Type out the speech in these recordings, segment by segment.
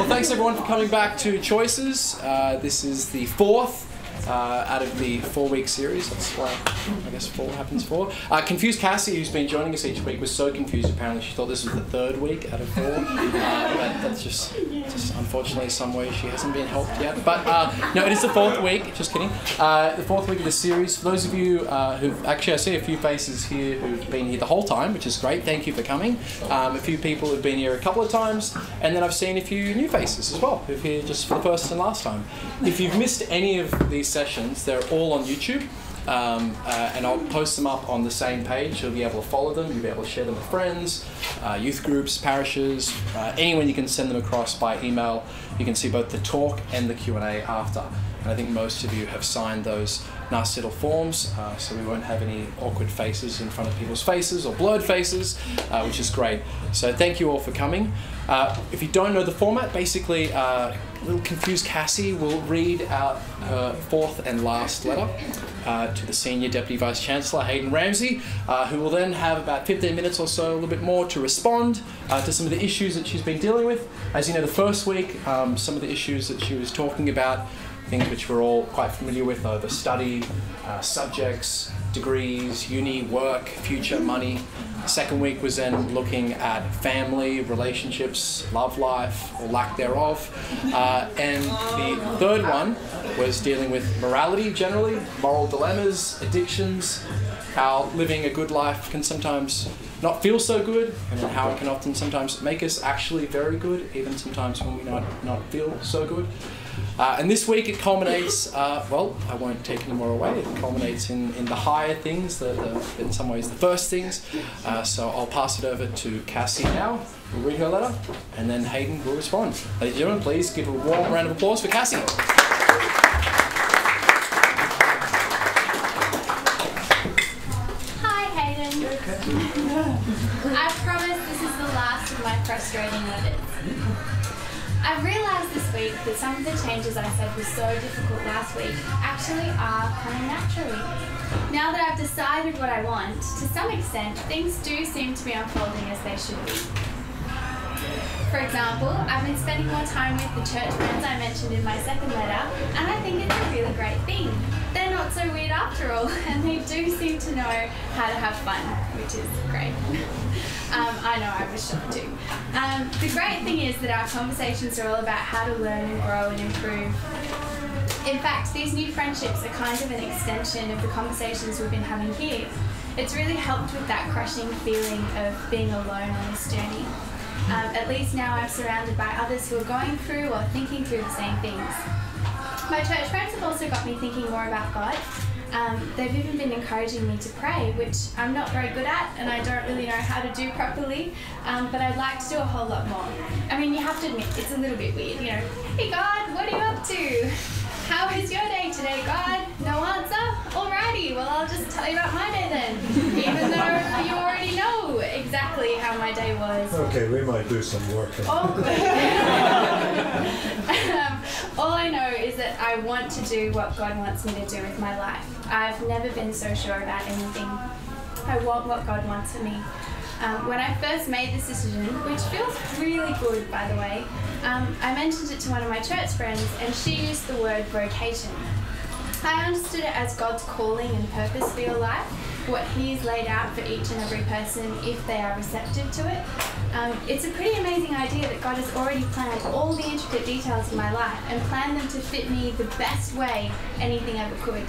thanks everyone for coming back to Choicez. This is the fourth out of the 4-week series. That's why I guess 4 happens 4. Confused Cassie, who's been joining us each week, was so confused apparently she thought this was the 3rd week out of 4. But that's just unfortunately some way she hasn't been helped yet. But no, it is the 4th week, just kidding. The 4th week of the series. For those of you who've, actually I see a few faces here who've been here the whole time, which is great, thank you for coming. A few people who've been here a couple of times, and then I've seen a few new faces as well, who've here just for the first and last time. If you've missed any of these sessions, they're all on YouTube, and I'll post them up on the same page. You'll be able to follow them, you'll be able to share them with friends, youth groups, parishes, anyone. You can send them across by email. You can see both the talk and the Q&A after. And I think most of you have signed those nice little forms, so we won't have any awkward faces in front of people's faces or blurred faces, which is great. So thank you all for coming. If you don't know the format, basically little confused Cassie will read out her 4th and last letter to the Senior Deputy Vice Chancellor, Hayden Ramsey, who will then have about 15 minutes or so, a little bit more, to respond to some of the issues that she's been dealing with. As you know, the first week, some of the issues that she was talking about, things which we're all quite familiar with, are the study, subjects, degrees, uni, work, future, money. The second week was then looking at family, relationships, love life, or lack thereof. And the third one was dealing with morality generally, moral dilemmas, addictions, how living a good life can sometimes not feel so good, and then how it can often sometimes make us actually very good, even sometimes when we not feel so good. And this week it culminates, well, I won't take any more away, it culminates in the higher things, in some ways the first things. So I'll pass it over to Cassie now. We'll read her letter, and then Hayden will respond. Ladies and gentlemen, please give a warm round of applause for Cassie. Hi, Hayden. I promise this is the last of my frustrating letters. I've realised this week that some of the changes I said were so difficult last week actually are coming naturally. Now that I've decided what I want, to some extent, things do seem to be unfolding as they should be. For example, I've been spending more time with the church friends I mentioned in my 2nd letter, and I think it's a really great thing. They're not so weird after all, and they do seem to know how to have fun, which is great. I know, I was shocked too. The great thing is that our conversations are all about how to learn and grow and improve. In fact, these new friendships are kind of an extension of the conversations we've been having here. It's really helped with that crushing feeling of being alone on this journey. At least now I'm surrounded by others who are going through or thinking through the same things. My church friends have also got me thinking more about God. They've even been encouraging me to pray, which I'm not very good at and I don't really know how to do properly, but I'd like to do a whole lot more. I mean, you have to admit, it's a little bit weird, you know. Hey God, what are you up to? How is your day today, God? No answer? Alrighty, well I'll just tell you about my day then, even though you already know exactly how my day was. Okay, we might do some work. All I know is that I want to do what God wants me to do with my life. I've never been so sure about anything. I want what God wants for me. When I first made this decision, which feels really good by the way, I mentioned it to one of my church friends and she used the word vocation. I understood it as God's calling and purpose for your life, what He's laid out for each and every person if they are receptive to it. It's a pretty amazing idea that God has already planned all the intricate details of my life and planned them to fit me the best way anything ever could.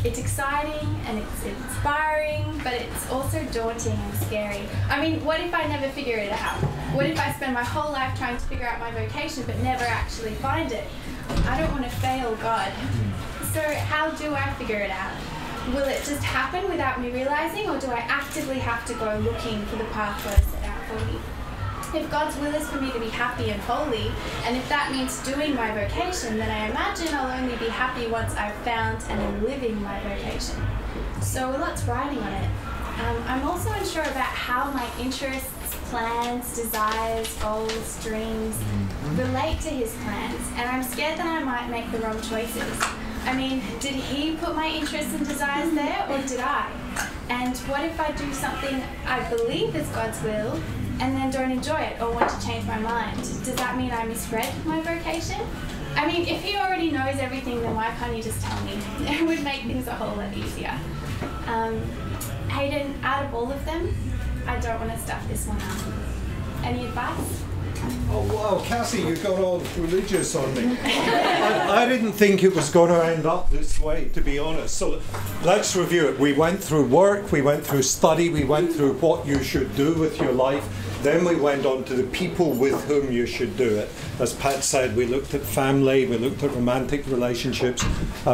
It's exciting and it's inspiring, but it's also daunting and scary. I mean, what if I never figure it out? What if I spend my whole life trying to figure out my vocation but never actually find it? I don't want to fail God. So how do I figure it out? Will it just happen without me realising, or do I actively have to go looking for the path God has set out for me? If God's will is for me to be happy and holy, and if that means doing my vocation, then I imagine I'll only be happy once I've found and am living my vocation. So lots riding on it. I'm also unsure about how my interests, plans, desires, goals, dreams relate to His plans, and I'm scared that I might make the wrong choices. I mean, did He put my interests and desires there, or did I? And what if I do something I believe is God's will, and then don't enjoy it or want to change my mind, does that mean I misread my vocation? I mean, if he already knows everything, then why can't he just tell me? It would make things a whole lot easier. Hayden, out of all of them, I don't want to stuff this one up. Any advice? Oh wow, Cassie, you got all religious on me. I didn't think it was going to end up this way, to be honest. So let's review it. We went through work, we went through study, we went through what you should do with your life. Then we went on to the people with whom you should do it. As Pat said, we looked at family, we looked at romantic relationships,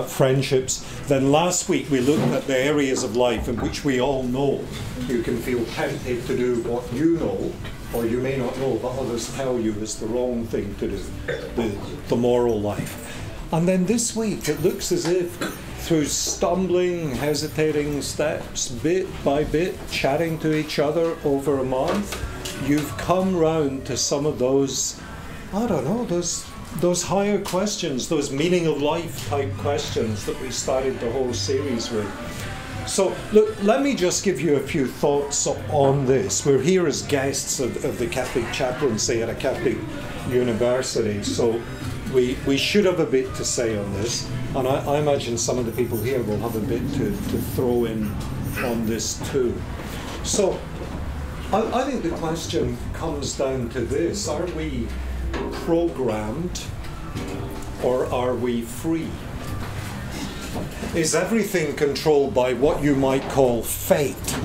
friendships. Then last week we looked at the areas of life in which we all know you can feel tempted to do what you know, or you may not know, but others tell you is the wrong thing to do, the moral life. And then this week it looks as if through stumbling, hesitating steps, bit by bit, chatting to each other over a month, you've come round to some of those, I don't know, those higher questions, those meaning of life type questions that we started the whole series with. So, look, let me just give you a few thoughts on this. We're here as guests of the Catholic chaplaincy at a Catholic university, so we should have a bit to say on this. And I imagine some of the people here will have a bit to throw in on this too. So, I think the question comes down to this. Are we programmed or are we free? Is everything controlled by what you might call fate,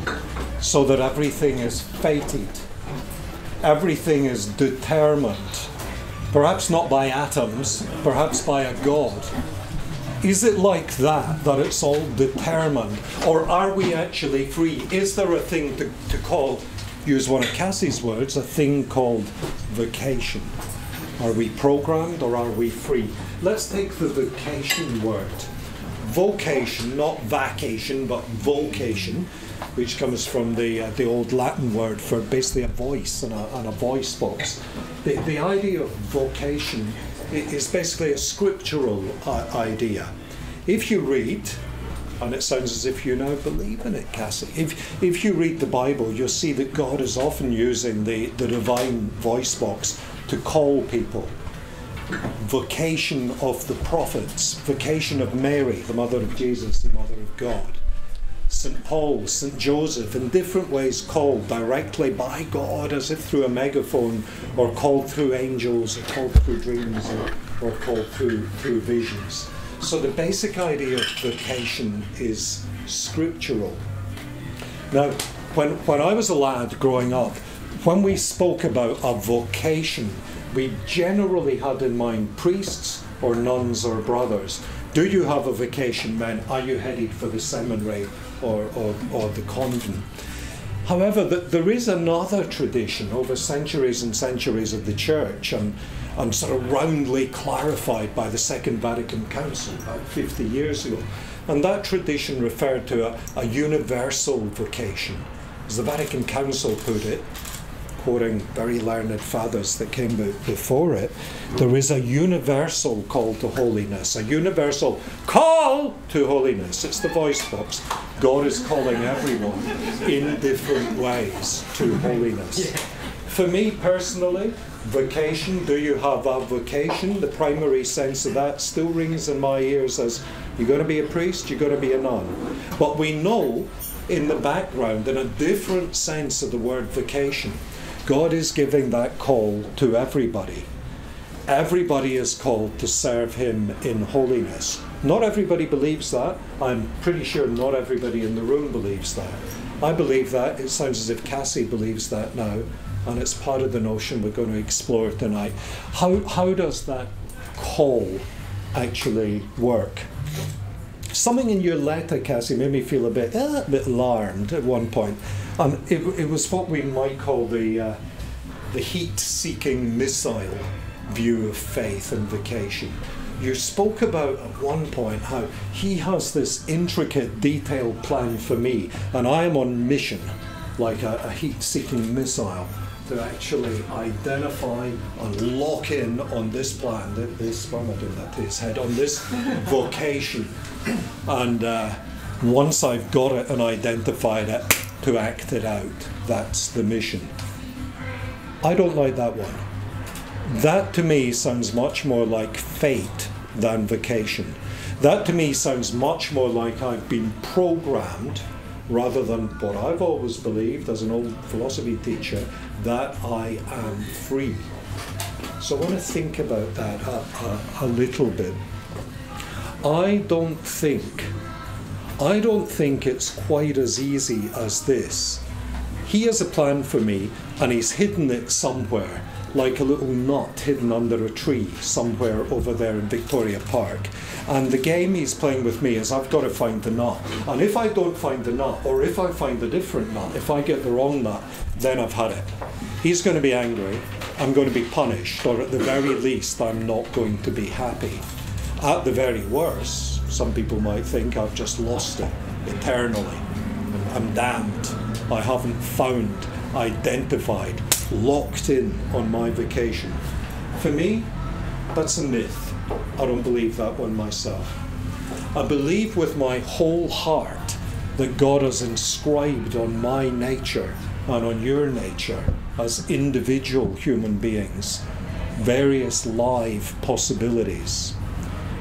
so that everything is fated? Everything is determined, perhaps not by atoms, perhaps by a God. Is it like that it's all determined? Or are we actually free? Is there a thing to call, use one of Cassie's words, a thing called vocation? Are we programmed or are we free? Let's take the vocation word. Vocation, not vacation, but vocation, which comes from the old Latin word for basically a voice and a voice box. The idea of vocation is basically a scriptural idea. If you read, and it sounds as if you now believe in it, Cassie, if you read the Bible, you'll see that God is often using the divine voice box to call people. Vocation of the prophets, vocation of Mary, the mother of Jesus, the mother of God. St. Paul, St. Joseph, in different ways called directly by God, as if through a megaphone, or called through angels, or called through dreams, or called through visions. So the basic idea of vocation is scriptural. Now, when I was a lad growing up, when we spoke about a vocation, we generally had in mind priests or nuns or brothers. Do you have a vocation, men? Are you headed for the seminary or the convent? However, there is another tradition over centuries and centuries of the Church, and sort of roundly clarified by the Second Vatican Council about 50 years ago. And that tradition referred to a universal vocation. As the Vatican Council put it, quoting very learned fathers that came before it, there is a universal call to holiness, a universal call to holiness. It's the voice box. God is calling everyone in different ways to holiness. For me personally, vocation, do you have a vocation? The primary sense of that still rings in my ears as you're going to be a priest, you're going to be a nun. But we know in the background, in a different sense of the word vocation, God is giving that call to everybody. Everybody is called to serve him in holiness. Not everybody believes that. I'm pretty sure not everybody in the room believes that. I believe that. It sounds as if Cassie believes that now, and it's part of the notion we're going to explore tonight. How does that call actually work? Something in your letter, Cassie, made me feel a bit alarmed at one point. It was what we might call the heat-seeking missile view of faith and vocation. You spoke about at one point how he has this intricate, detailed plan for me, and I am on mission, like a heat-seeking missile, to actually identify and lock in on this plan, I'm not doing that to his head, on this vocation. And once I've got it and identified it, to act it out. That's the mission. I don't like that one. That to me sounds much more like fate than vocation. That to me sounds much more like I've been programmed, rather than what I've always believed as an old philosophy teacher, that I am free. So I want to think about that a little bit. I don't think it's quite as easy as this. He has a plan for me, and he's hidden it somewhere, like a little nut hidden under a tree somewhere over there in Victoria Park. And the game he's playing with me is I've got to find the nut. And if I don't find the nut, or if I find a different nut, if I get the wrong nut, then I've had it. He's going to be angry, I'm going to be punished, or at the very least I'm not going to be happy. At the very worst, some people might think I've just lost it eternally. I'm damned. I haven't found, identified, locked in on my vocation. For me, that's a myth. I don't believe that one myself. I believe with my whole heart that God has inscribed on my nature and on your nature as individual human beings various live possibilities.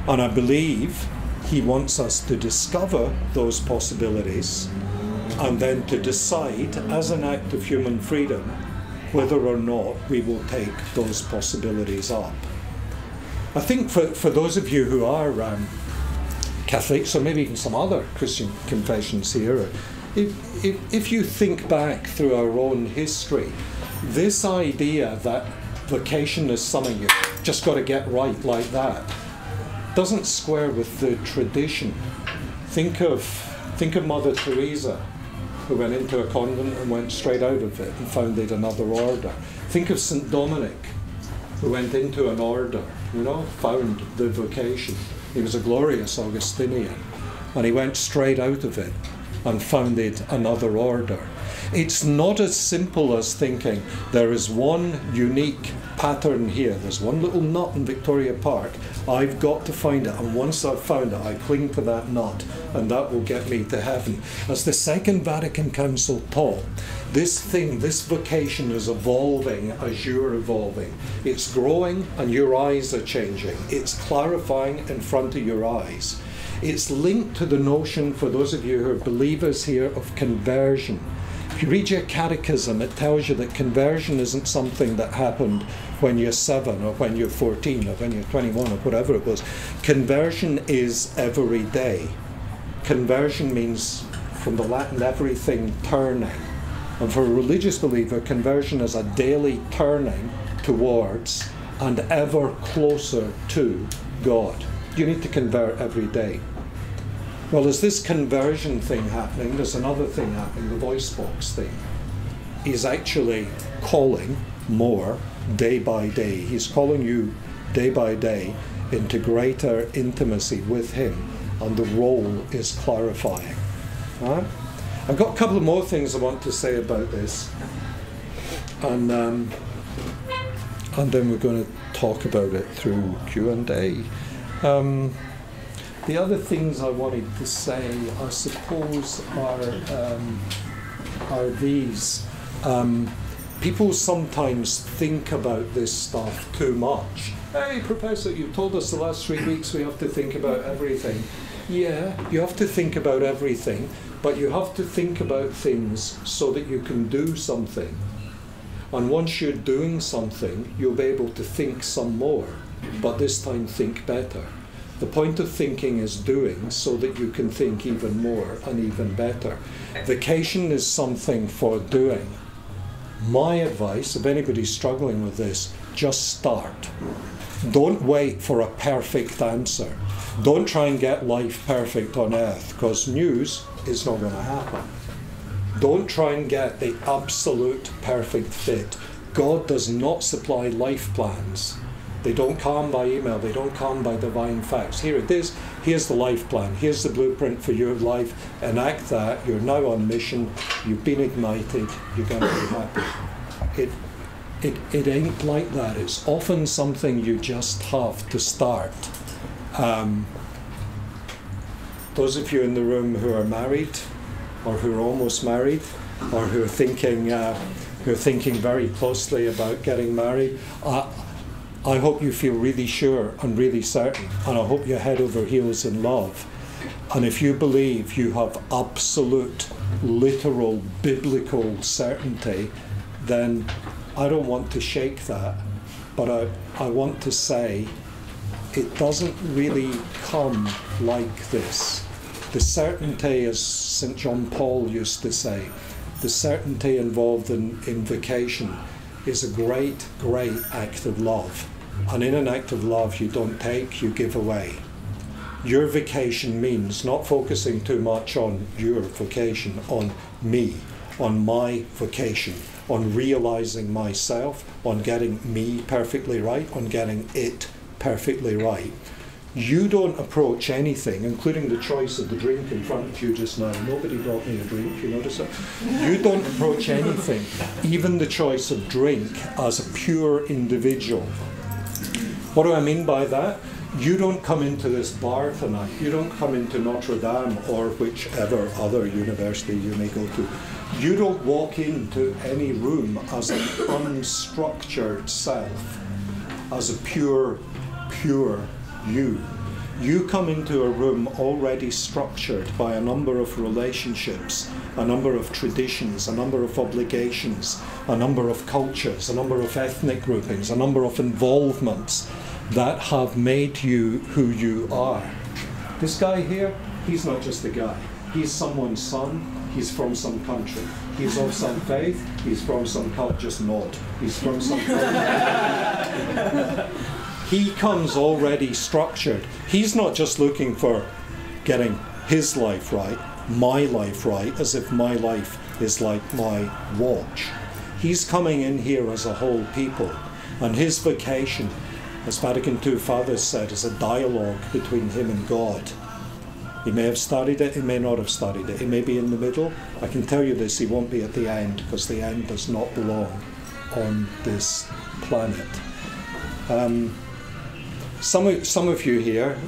And I believe he wants us to discover those possibilities and then to decide as an act of human freedom whether or not we will take those possibilities up. I think for those of you who are Catholics, or maybe even some other Christian confessions here, if you think back through our own history, this idea that vocation is something you just got to get right like that doesn't square with the tradition. Think of Mother Teresa, who went into a convent and went straight out of it and founded another order. Think of St. Dominic, who went into an order, found the vocation. He was a glorious Augustinian, and he went straight out of it and founded another order. It's not as simple as thinking there is one unique pattern here, there's one little nut in Victoria Park, I've got to find it, and once I've found it, I cling to that nut, and that will get me to heaven. As the Second Vatican Council taught, this vocation is evolving as you're evolving. It's growing and your eyes are changing. It's clarifying in front of your eyes. It's linked to the notion, for those of you who are believers here, of conversion. If you read your catechism, it tells you that conversion isn't something that happened when you're 7 or when you're 14 or when you're 21 or whatever it was. Conversion is every day. Conversion means, from the Latin, everything turning. And for a religious believer, conversion is a daily turning towards and ever closer to God. You need to convert every day. Well, there's this conversion thing happening, there's another thing happening, the voice box thing. He's actually calling more day by day. He's calling you day by day into greater intimacy with him, and the role is clarifying. Right? I've got a couple of more things I want to say about this, and then we're going to talk about it through Q&A. The other things I wanted to say, I suppose, are these. People sometimes think about this stuff too much. Hey, Professor, you told us the last 3 weeks we have to think about everything. Yeah, you have to think about everything, but you have to think about things so that you can do something. And once you're doing something, you'll be able to think some more, but this time think better. The point of thinking is doing so that you can think even more and even better. Vocation is something for doing. My advice, if anybody's struggling with this, just start. Don't wait for a perfect answer. Don't try and get life perfect on earth, because news is not going to happen. Don't try and get the absolute perfect fit. God does not supply life plans. They don't come by email, they don't come by divine facts. Here it is, here's the life plan, here's the blueprint for your life, enact that, you're now on mission, you've been ignited, you're going to be happy. It ain't like that. It's often something you just have to start. Those of you in the room who are married, or who are almost married, or who are thinking, who are thinking very closely about getting married, I hope you feel really sure and really certain, and I hope you're head over heels in love. And if you believe you have absolute, literal, biblical certainty, then I don't want to shake that, but I want to say it doesn't really come like this. The certainty, as St. John Paul used to say, the certainty involved in vocation is a great, great act of love. And in an act of love, you don't take, you give away. Your vocation means not focusing too much on your vocation, on me, on my vocation, on realizing myself, on getting me perfectly right, on getting it perfectly right. You don't approach anything, including the choice of the drink in front of you just now. Nobody brought me a drink, you notice that? You don't approach anything, even the choice of drink, as a pure individual. What do I mean by that? You don't come into this bar tonight, you don't come into Notre Dame or whichever other university you may go to. You don't walk into any room as an unstructured self, as a pure you. You come into a room already structured by a number of relationships, a number of traditions, a number of obligations, a number of cultures, a number of ethnic groupings, a number of involvements that have made you who you are. This guy here, he's not just a guy. He's someone's son. He's from some country. He's of some faith. He's from some culture. Just nod. He's from some culture. He comes already structured. He's not just looking for getting his life right, my life right, as if my life is like my watch. He's coming in here as a whole people. And his vocation, as Vatican II Fathers said, is a dialogue between him and God. He may have studied it, he may not have studied it. He may be in the middle. I can tell you this, he won't be at the end, because the end does not belong on this planet. Some of you here,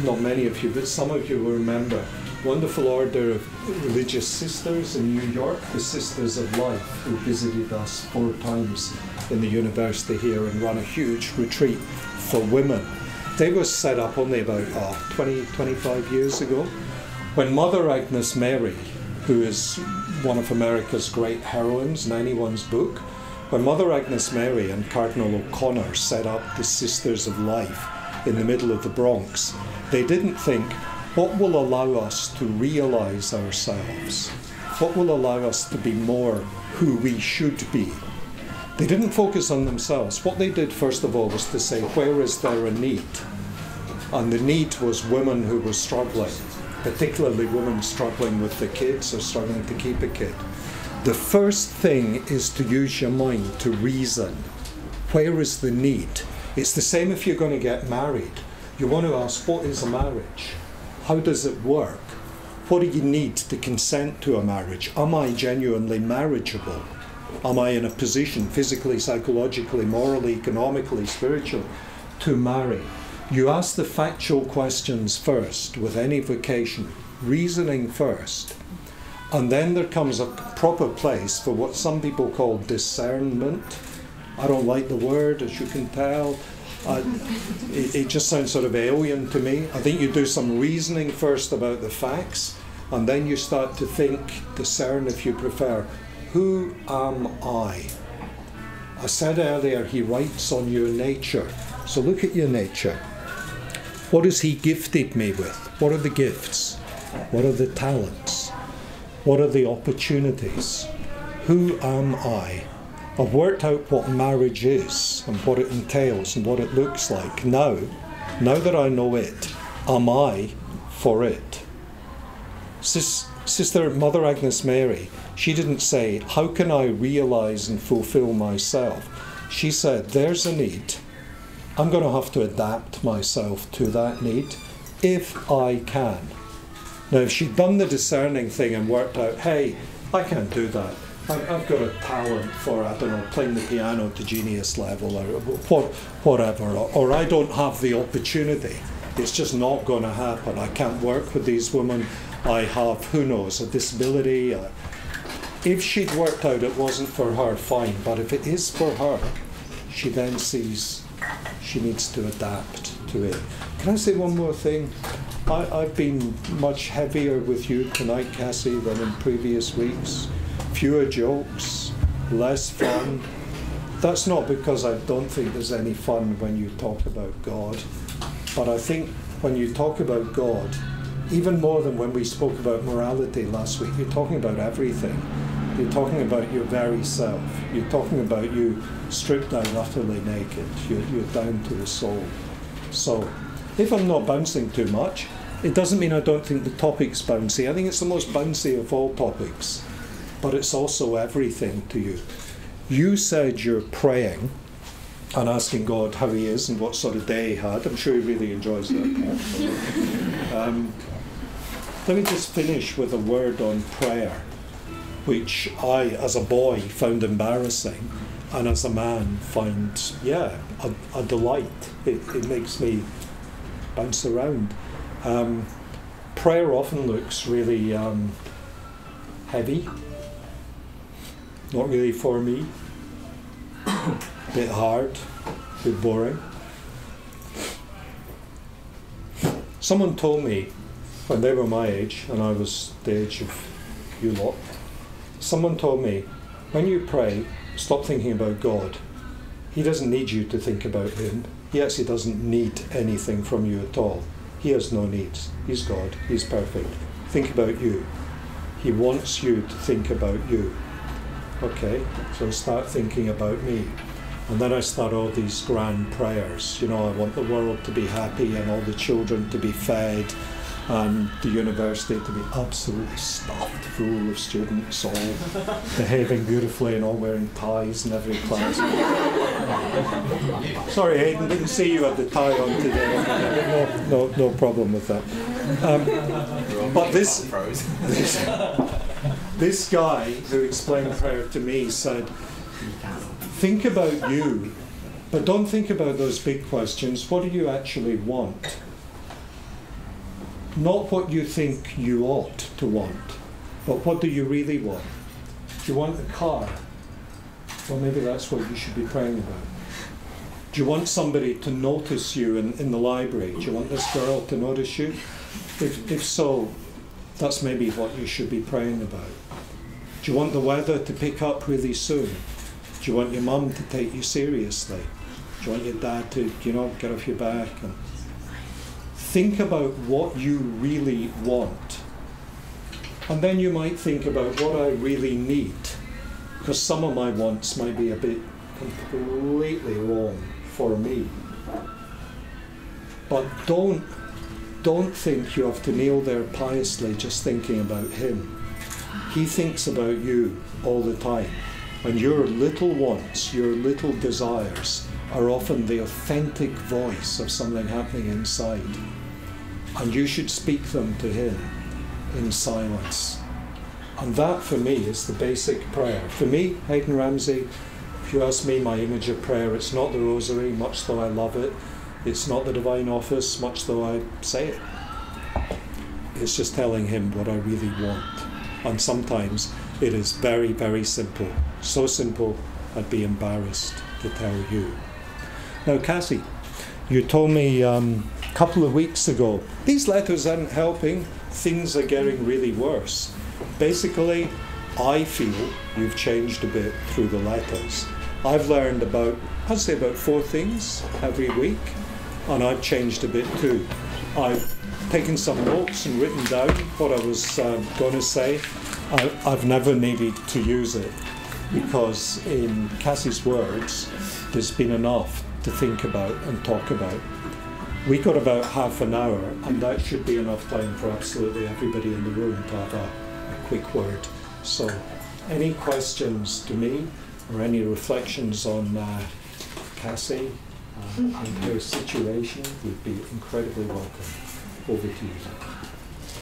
not many of you, but some of you will remember wonderful order of religious sisters in New York, the Sisters of Life, who visited us 4 times in the university here and run a huge retreat for women. They were set up only about 25 years ago, when Mother Agnes Mary, who is one of America's great heroines in anyone's book, when Mother Agnes Mary and Cardinal O'Connor set up the Sisters of Life in the middle of the Bronx, they didn't think, what will allow us to realize ourselves? What will allow us to be more who we should be? They didn't focus on themselves. What they did, first of all, was to say, where is there a need? And the need was women who were struggling, particularly women struggling with the kids or struggling to keep a kid. The first thing is to use your mind to reason. Where is the need? It's the same if you're going to get married. You want to ask, what is a marriage? How does it work? What do you need to consent to a marriage? Am I genuinely marriageable? Am I in a position, physically, psychologically, morally, economically, spiritually, to marry? You ask the factual questions first with any vocation, reasoning first. And then there comes a proper place for what some people call discernment. I don't like the word, as you can tell. It just sounds sort of alien to me. I think you do some reasoning first about the facts, and then you start to think, discern if you prefer, who am I? I said earlier, he writes on your nature. So look at your nature. What has he gifted me with? What are the gifts? What are the talents? What are the opportunities? Who am I? I've worked out what marriage is and what it entails and what it looks like. Now that I know it, am I for it? Sister Mother Agnes Mary, she didn't say, how can I realize and fulfill myself? She said, there's a need. I'm going to have to adapt myself to that need if I can. Now, if she'd done the discerning thing and worked out, hey, I can't do that. I've got a talent for, I don't know, playing the piano to genius level or whatever, or I don't have the opportunity. It's just not going to happen. I can't work with these women. I have, who knows, a disability. if she'd worked out it wasn't for her, fine. But if it is for her, she then sees she needs to adapt to it. Can I say one more thing? I've been much heavier with you tonight, Cassie, than in previous weeks. Fewer jokes, less fun. That's not because I don't think there's any fun when you talk about God, but I think when you talk about God, even more than when we spoke about morality last week, you're talking about everything. You're talking about your very self. You're talking about you stripped down, utterly naked. You're down to the soul. So, if I'm not bouncing too much, it doesn't mean I don't think the topic's bouncy. I think it's the most bouncy of all topics, but it's also everything to you. You said you're praying and asking God how he is and what sort of day he had. I'm sure he really enjoys that. Let me just finish with a word on prayer, which I, as a boy, found embarrassing, and as a man find, a delight. It makes me bounce around. Prayer often looks really heavy, not really for me, a bit hard, a bit boring. Someone told me, when they were my age, and I was the age of you lot, someone told me, when you pray, stop thinking about God. He doesn't need you to think about him. He actually doesn't need anything from you at all. He has no needs. He's God. He's perfect. Think about you. He wants you to think about you. Okay, so start thinking about me. And then I start all these grand prayers. You know, I want the world to be happy and all the children to be fed and the university to be absolutely stuffed full of students, all behaving beautifully and all wearing ties in every class. Sorry, Hayden, didn't see you had the tie on today. No problem with that. But this guy who explained prayer to me said, think about you, but don't think about those big questions. What do you actually want? Not what you think you ought to want, but what do you really want? Do you want a car? Well, maybe that's what you should be praying about. Do you want somebody to notice you in the library? Do you want this girl to notice you? If so, that's maybe what you should be praying about. Do you want the weather to pick up really soon? Do you want your mum to take you seriously? Do you want your dad to, get off your back? And think about what you really want. And then you might think about what I really need, because some of my wants might be a bit completely wrong for me. But don't think you have to kneel there piously just thinking about him. He thinks about you all the time. And your little wants, your little desires are often the authentic voice of something happening inside. And you should speak them to him in silence. And that, for me, is the basic prayer. For me, Hayden Ramsey, if you ask me my image of prayer, it's not the rosary, much though I love it. It's not the divine office, much though I say it. It's just telling him what I really want. And sometimes it is very, very simple. So simple, I'd be embarrassed to tell you. Now, Cassie, you told me couple of weeks ago, these letters aren't helping, things are getting really worse. Basically, I feel you've changed a bit through the letters. I've learned I'd say about 4 things every week, and I've changed a bit too. I've taken some notes and written down what I was going to say. I've never needed to use it, because in Cassie's words, there's been enough to think about and talk about. We got about half an hour, and that should be enough time for absolutely everybody in the room to have a quick word. So, any questions to me, or any reflections on Cassie and her situation would be incredibly welcome. Over to you.